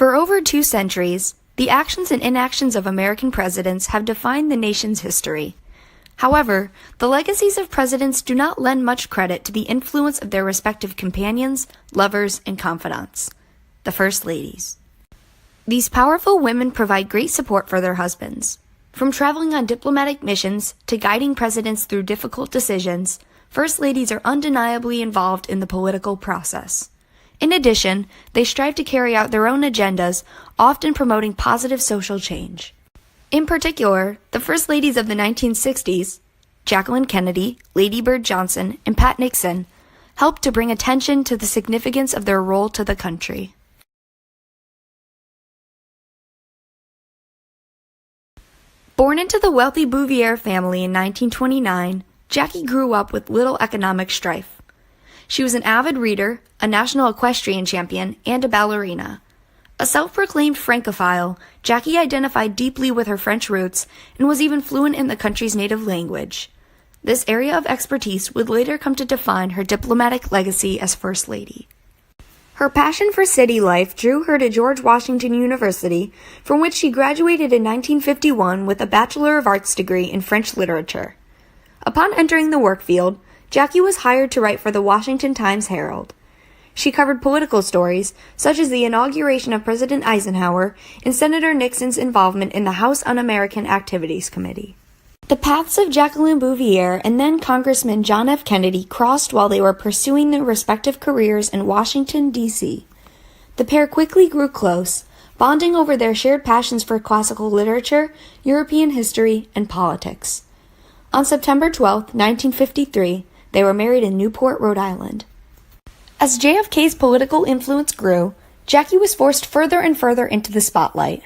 For over 2 centuries, the actions and inactions of American presidents have defined the nation's history. However, the legacies of presidents do not lend much credit to the influence of their respective companions, lovers, and confidants, the First Ladies. These powerful women provide great support for their husbands. From traveling on diplomatic missions to guiding presidents through difficult decisions, First Ladies are undeniably involved in the political process. In addition, they strive to carry out their own agendas, often promoting positive social change. In particular, the First Ladies of the 1960s, Jacqueline Kennedy, Lady Bird Johnson, and Pat Nixon, helped to bring attention to the significance of their role to the country. Born into the wealthy Bouvier family in 1929, Jackie grew up with little economic strife. She was an avid reader, a national equestrian champion, and a ballerina. A self-proclaimed Francophile, Jackie identified deeply with her French roots and was even fluent in the country's native language. This area of expertise would later come to define her diplomatic legacy as First Lady. Her passion for city life drew her to George Washington University, from which she graduated in 1951 with a Bachelor of Arts degree in French literature. Upon entering the work field, Jackie was hired to write for the Washington Times-Herald. She covered political stories, such as the inauguration of President Eisenhower and Senator Nixon's involvement in the House Un-American Activities Committee. The paths of Jacqueline Bouvier and then Congressman John F. Kennedy crossed while they were pursuing their respective careers in Washington, D.C. The pair quickly grew close, bonding over their shared passions for classical literature, European history, and politics. On September 12, 1953, they were married in Newport, Rhode Island. As JFK's political influence grew, Jackie was forced further and further into the spotlight.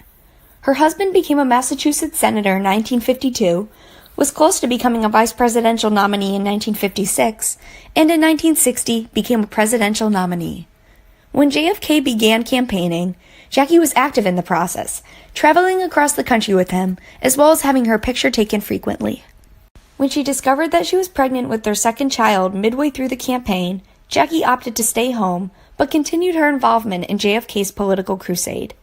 Her husband became a Massachusetts senator in 1952, was close to becoming a vice presidential nominee in 1956, and in 1960 became a presidential nominee. When JFK began campaigning, Jackie was active in the process, traveling across the country with him, as well as having her picture taken frequently. When she discovered that she was pregnant with their second child midway through the campaign, Jackie opted to stay home, but continued her involvement in JFK's political crusade.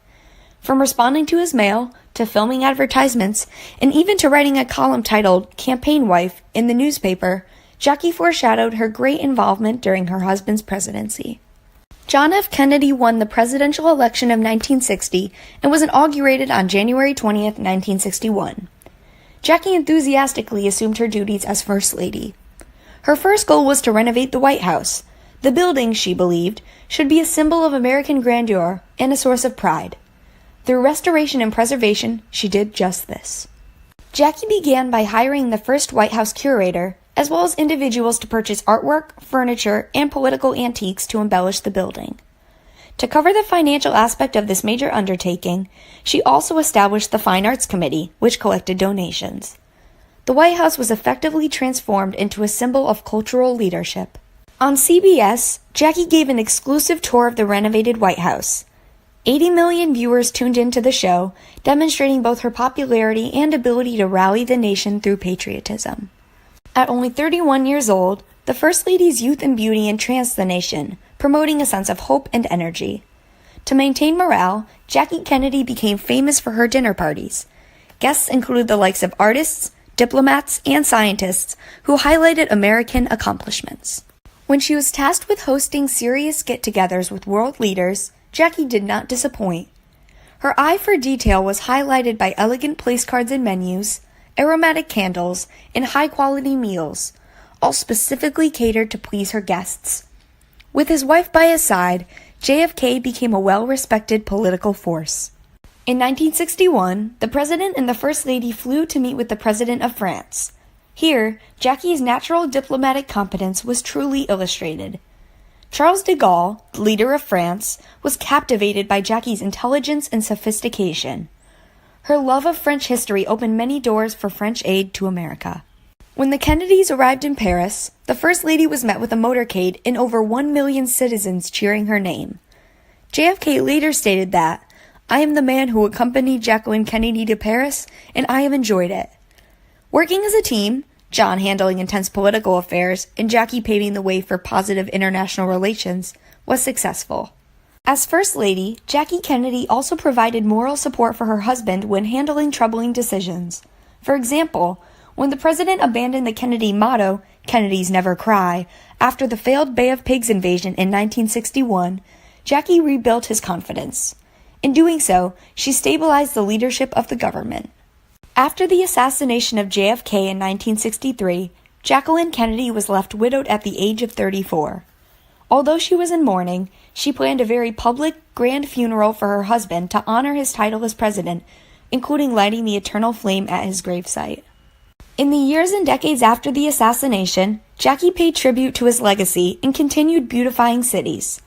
From responding to his mail, to filming advertisements, and even to writing a column titled Campaign Wife in the newspaper, Jackie foreshadowed her great involvement during her husband's presidency. John F. Kennedy won the presidential election of 1960 and was inaugurated on January 20, 1961. Jackie enthusiastically assumed her duties as First Lady. Her first goal was to renovate the White House. The building, she believed, should be a symbol of American grandeur and a source of pride. Through restoration and preservation, she did just this. Jackie began by hiring the first White House curator, as well as individuals to purchase artwork, furniture, and political antiques to embellish the building. To cover the financial aspect of this major undertaking, she also established the Fine Arts Committee, which collected donations. The White House was effectively transformed into a symbol of cultural leadership. On CBS, Jackie gave an exclusive tour of the renovated White House. 80 million viewers tuned into the show, demonstrating both her popularity and ability to rally the nation through patriotism. At only 31 years old, the First Lady's youth and beauty entranced the nation, promoting a sense of hope and energy. To maintain morale, Jackie Kennedy became famous for her dinner parties. Guests included the likes of artists, diplomats, and scientists who highlighted American accomplishments. When she was tasked with hosting serious get-togethers with world leaders, Jackie did not disappoint. Her eye for detail was highlighted by elegant place cards and menus, aromatic candles, and high-quality meals, all specifically catered to please her guests. With his wife by his side, JFK became a well-respected political force. In 1961, the President and the First Lady flew to meet with the President of France. Here, Jackie's natural diplomatic competence was truly illustrated. Charles de Gaulle, the leader of France, was captivated by Jackie's intelligence and sophistication. Her love of French history opened many doors for French aid to America. When the Kennedys arrived in Paris, the First Lady was met with a motorcade and over 1 million citizens cheering her name. JFK later stated that, "I am the man who accompanied Jacqueline Kennedy to Paris, and I have enjoyed it." Working as a team, John handling intense political affairs and Jackie paving the way for positive international relations, was successful. As First Lady, Jackie Kennedy also provided moral support for her husband when handling troubling decisions. For example, when the president abandoned the Kennedy motto, "Kennedys never cry," after the failed Bay of Pigs invasion in 1961, Jackie rebuilt his confidence. In doing so, she stabilized the leadership of the government. After the assassination of JFK in 1963, Jacqueline Kennedy was left widowed at the age of 34. Although she was in mourning, she planned a very public, grand funeral for her husband to honor his title as president, including lighting the eternal flame at his gravesite. In the years and decades after the assassination, Jackie paid tribute to his legacy and continued beautifying cities.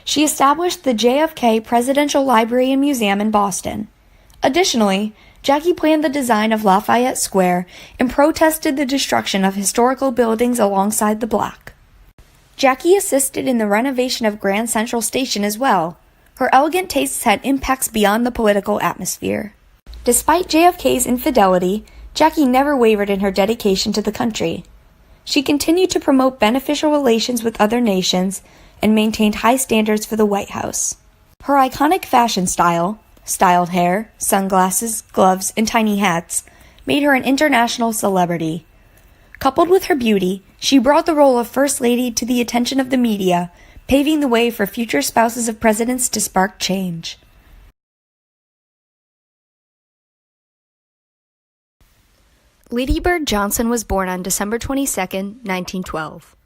She established the JFK Presidential Library and Museum in Boston. Additionally, Jackie planned the design of Lafayette Square and protested the destruction of historical buildings alongside the block. Jackie assisted in the renovation of Grand Central Station as well. Her elegant tastes had impacts beyond the political atmosphere. Despite JFK's infidelity, Jackie never wavered in her dedication to the country. She continued to promote beneficial relations with other nations and maintained high standards for the White House. Her iconic fashion style, styled hair, sunglasses, gloves, and tiny hats, made her an international celebrity. Coupled with her beauty, she brought the role of First Lady to the attention of the media, paving the way for future spouses of presidents to spark change. Lady Bird Johnson was born on December 22, 1912.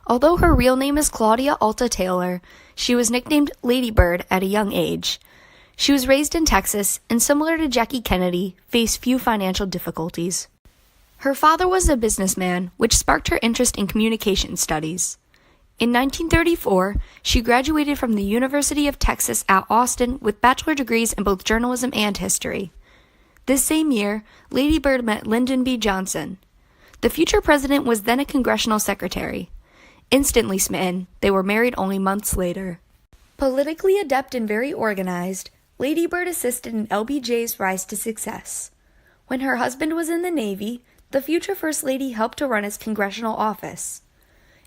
Although her real name is Claudia Alta Taylor, she was nicknamed Lady Bird at a young age. She was raised in Texas and, similar to Jackie Kennedy, faced few financial difficulties. Her father was a businessman, which sparked her interest in communication studies. In 1934, she graduated from the University of Texas at Austin with bachelor degrees in both journalism and history. This same year, Lady Bird met Lyndon B. Johnson. The future president was then a congressional secretary. Instantly smitten, they were married only months later. Politically adept and very organized, Lady Bird assisted in LBJ's rise to success. When her husband was in the Navy, the future First Lady helped to run his congressional office.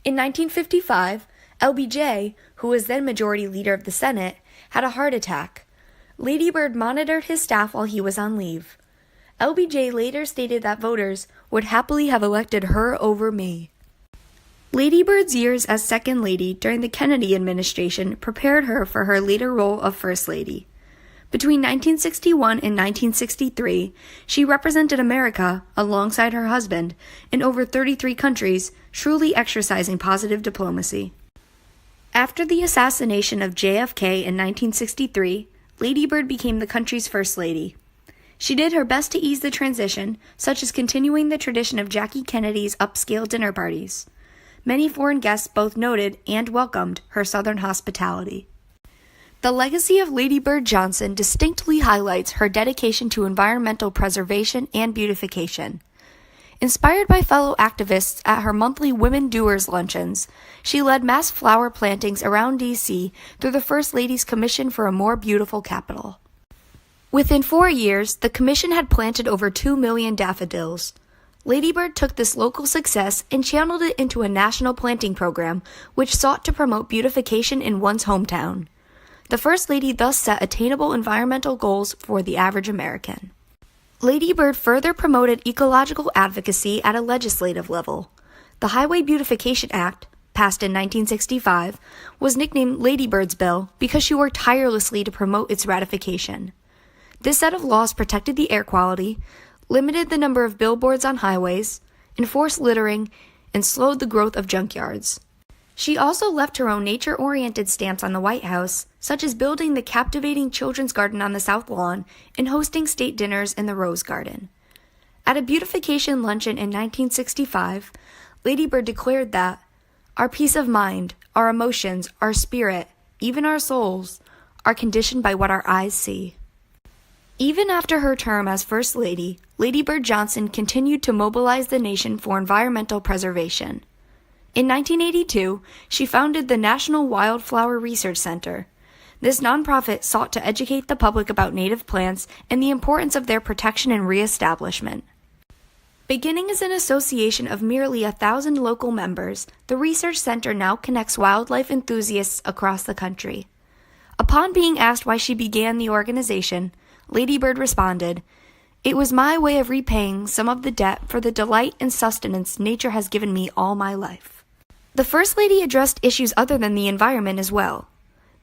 In 1955, LBJ, who was then Majority Leader of the Senate, had a heart attack. Lady Bird monitored his staff while he was on leave. LBJ later stated that voters would happily have elected her over me. Lady Bird's years as Second Lady during the Kennedy administration prepared her for her later role of First Lady. Between 1961 and 1963, she represented America, alongside her husband, in over 33 countries, truly exercising positive diplomacy. After the assassination of JFK in 1963, Lady Bird became the country's First Lady. She did her best to ease the transition, such as continuing the tradition of Jackie Kennedy's upscale dinner parties. Many foreign guests both noted and welcomed her Southern hospitality. The legacy of Lady Bird Johnson distinctly highlights her dedication to environmental preservation and beautification. Inspired by fellow activists at her monthly Women Doers luncheons, she led mass flower plantings around D.C. through the First Lady's Commission for a More Beautiful Capital. Within 4 years, the commission had planted over 2 million daffodils. Lady Bird took this local success and channeled it into a national planting program, which sought to promote beautification in one's hometown. The First Lady thus set attainable environmental goals for the average American. Lady Bird further promoted ecological advocacy at a legislative level. The Highway Beautification Act, passed in 1965, was nicknamed Lady Bird's Bill because she worked tirelessly to promote its ratification. This set of laws protected the air quality, limited the number of billboards on highways, enforced littering, and slowed the growth of junkyards. She also left her own nature-oriented stamps on the White House, such as building the captivating children's garden on the South Lawn and hosting state dinners in the Rose Garden. At a beautification luncheon in 1965, Lady Bird declared that, "Our peace of mind, our emotions, our spirit, even our souls, are conditioned by what our eyes see." Even after her term as First Lady, Lady Bird Johnson continued to mobilize the nation for environmental preservation. In 1982, she founded the National Wildflower Research Center. This nonprofit sought to educate the public about native plants and the importance of their protection and reestablishment. Beginning as an association of merely 1,000 local members, the research center now connects wildlife enthusiasts across the country. Upon being asked why she began the organization, Lady Bird responded, "It was my way of repaying some of the debt for the delight and sustenance nature has given me all my life." The First Lady addressed issues other than the environment as well.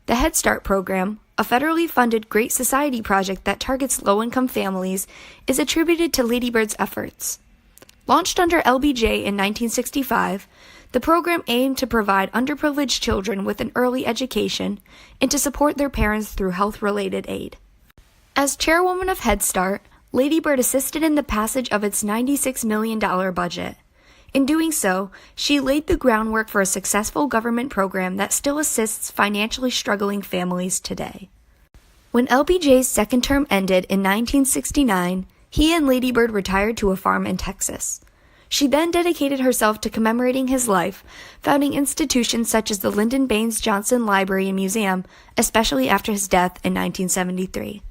The Head Start program, a federally funded Great Society project that targets low-income families, is attributed to Lady Bird's efforts. Launched under LBJ in 1965, the program aimed to provide underprivileged children with an early education and to support their parents through health-related aid. As chairwoman of Head Start, Lady Bird assisted in the passage of its $96 million budget. In doing so, she laid the groundwork for a successful government program that still assists financially struggling families today. When LBJ's second term ended in 1969, he and Lady Bird retired to a farm in Texas. She then dedicated herself to commemorating his life, founding institutions such as the Lyndon Baines Johnson Library and Museum, especially after his death in 1973.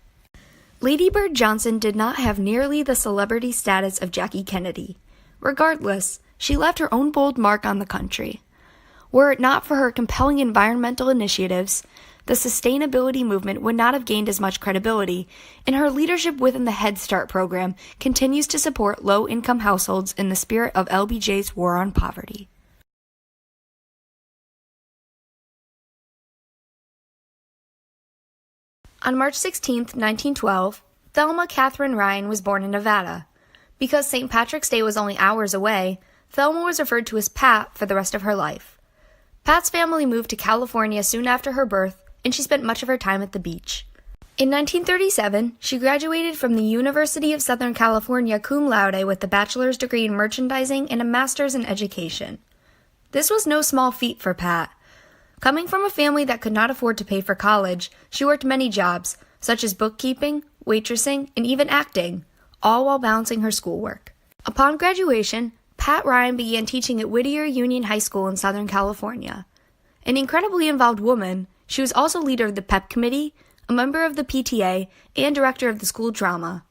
Lady Bird Johnson did not have nearly the celebrity status of Jackie Kennedy. Regardless, she left her own bold mark on the country. Were it not for her compelling environmental initiatives, the sustainability movement would not have gained as much credibility, and her leadership within the Head Start program continues to support low-income households in the spirit of LBJ's War on Poverty. On March 16, 1912, Thelma Catherine Ryan was born in Nevada. Because St. Patrick's Day was only hours away, Thelma was referred to as Pat for the rest of her life. Pat's family moved to California soon after her birth, and she spent much of her time at the beach. In 1937, she graduated from the University of Southern California cum laude with a bachelor's degree in merchandising and a master's in education. This was no small feat for Pat. Coming from a family that could not afford to pay for college, she worked many jobs, such as bookkeeping, waitressing, and even acting, all while balancing her schoolwork. Upon graduation, Pat Ryan began teaching at Whittier Union High School in Southern California. An incredibly involved woman, she was also leader of the PEP committee, a member of the PTA, and director of the school drama.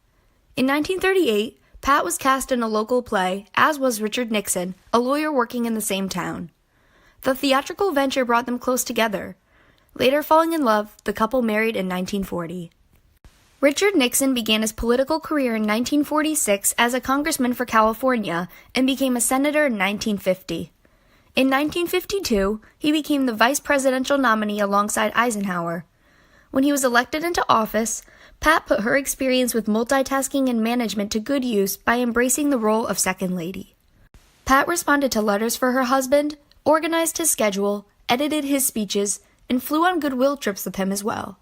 In 1938, Pat was cast in a local play, as was Richard Nixon, a lawyer working in the same town. The theatrical venture brought them close together. Later falling in love, the couple married in 1940. Richard Nixon began his political career in 1946 as a congressman for California and became a senator in 1950. In 1952, he became the vice presidential nominee alongside Eisenhower. When he was elected into office, Pat put her experience with multitasking and management to good use by embracing the role of Second Lady. Pat responded to letters for her husband, organized his schedule, edited his speeches, and flew on goodwill trips with him as well.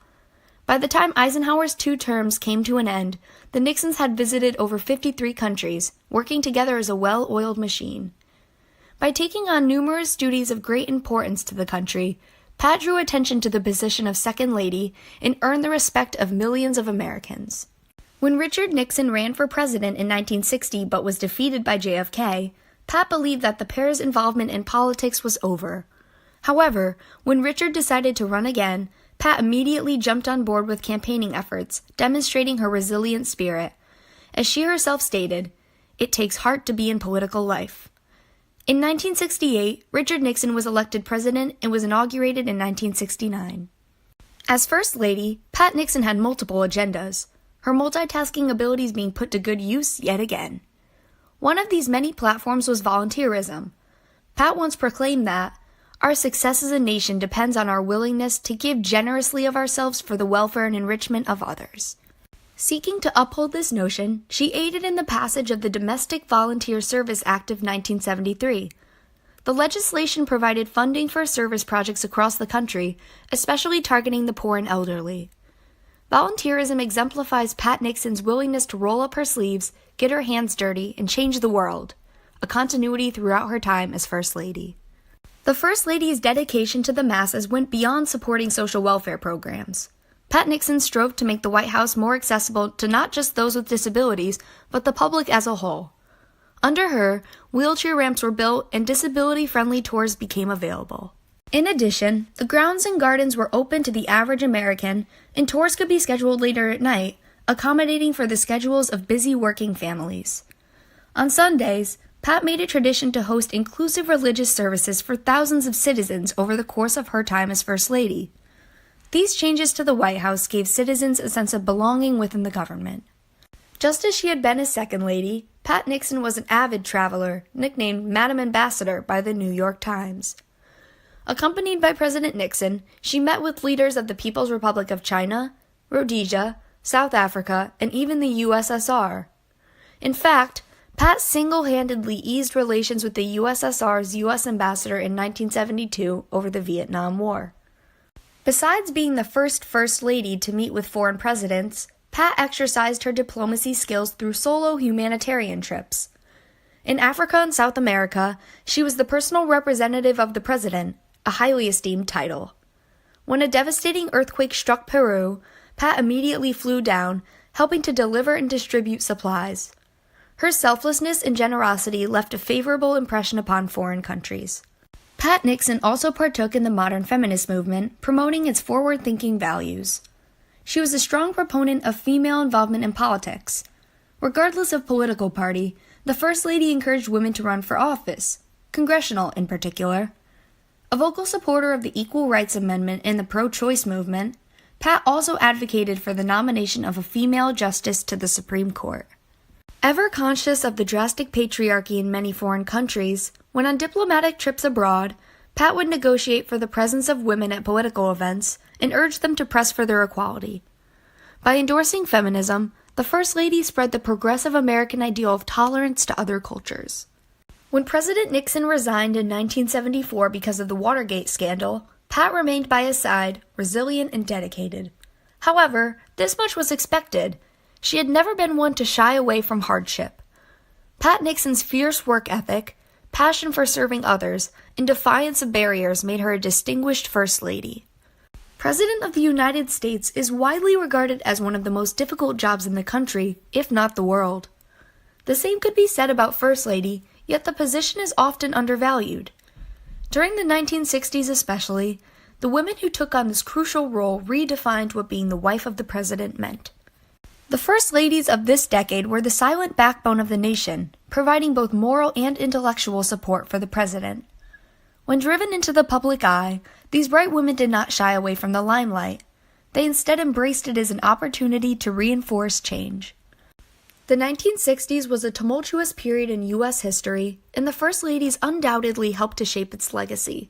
By the time Eisenhower's 2 terms came to an end, the Nixons had visited over 53 countries, working together as a well-oiled machine. By taking on numerous duties of great importance to the country, Pat drew attention to the position of Second Lady and earned the respect of millions of Americans. When Richard Nixon ran for president in 1960 but was defeated by JFK, Pat believed that the pair's involvement in politics was over. However, when Richard decided to run again, Pat immediately jumped on board with campaigning efforts, demonstrating her resilient spirit. As she herself stated, "It takes heart to be in political life." In 1968, Richard Nixon was elected president and was inaugurated in 1969. As First Lady, Pat Nixon had multiple agendas, her multitasking abilities being put to good use yet again. One of these many platforms was volunteerism. Pat once proclaimed that, "Our success as a nation depends on our willingness to give generously of ourselves for the welfare and enrichment of others." Seeking to uphold this notion, she aided in the passage of the Domestic Volunteer Service Act of 1973. The legislation provided funding for service projects across the country, especially targeting the poor and elderly. Volunteerism exemplifies Pat Nixon's willingness to roll up her sleeves, get her hands dirty, and change the world, a continuity throughout her time as First Lady. The First Lady's dedication to the masses went beyond supporting social welfare programs. Pat Nixon strove to make the White House more accessible to not just those with disabilities, but the public as a whole. Under her, wheelchair ramps were built and disability-friendly tours became available. In addition, the grounds and gardens were open to the average American, and tours could be scheduled later at night, accommodating for the schedules of busy working families. On Sundays, Pat made a tradition to host inclusive religious services for thousands of citizens over the course of her time as First Lady. These changes to the White House gave citizens a sense of belonging within the government. Just as she had been a second lady, Pat Nixon was an avid traveler, nicknamed Madam Ambassador by the New York Times. Accompanied by President Nixon, she met with leaders of the People's Republic of China, Rhodesia, South Africa, and even the USSR. In fact, Pat single-handedly eased relations with the USSR's U.S. ambassador in 1972 over the Vietnam War. Besides being the first lady to meet with foreign presidents, Pat exercised her diplomacy skills through solo humanitarian trips. In Africa and South America, she was the personal representative of the president, a highly esteemed title. When a devastating earthquake struck Peru, Pat immediately flew down, helping to deliver and distribute supplies. Her selflessness and generosity left a favorable impression upon foreign countries. Pat Nixon also partook in the modern feminist movement, promoting its forward-thinking values. She was a strong proponent of female involvement in politics. Regardless of political party, the First Lady encouraged women to run for office, congressional in particular. A vocal supporter of the Equal Rights Amendment and the pro-choice movement, Pat also advocated for the nomination of a female justice to the Supreme Court. Ever conscious of the drastic patriarchy in many foreign countries, when on diplomatic trips abroad, Pat would negotiate for the presence of women at political events and urge them to press for their equality. By endorsing feminism, the First Lady spread the progressive American ideal of tolerance to other cultures. When President Nixon resigned in 1974 because of the Watergate scandal, Pat remained by his side, resilient and dedicated. However, this much was expected. She had never been one to shy away from hardship. Pat Nixon's fierce work ethic, passion for serving others, and defiance of barriers made her a distinguished First Lady. President of the United States is widely regarded as one of the most difficult jobs in the country, if not the world. The same could be said about First Lady, yet the position is often undervalued. During the 1960s especially, the women who took on this crucial role redefined what being the wife of the president meant. The First Ladies of this decade were the silent backbone of the nation, providing both moral and intellectual support for the president. When driven into the public eye, these bright women did not shy away from the limelight. They instead embraced it as an opportunity to reinforce change. The 1960s was a tumultuous period in U.S. history, and the First Ladies undoubtedly helped to shape its legacy.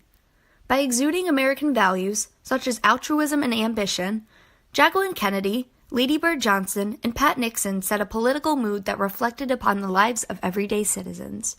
By exuding American values, such as altruism and ambition, Jacqueline Kennedy, Lady Bird Johnson, and Pat Nixon set a political mood that reflected upon the lives of everyday citizens.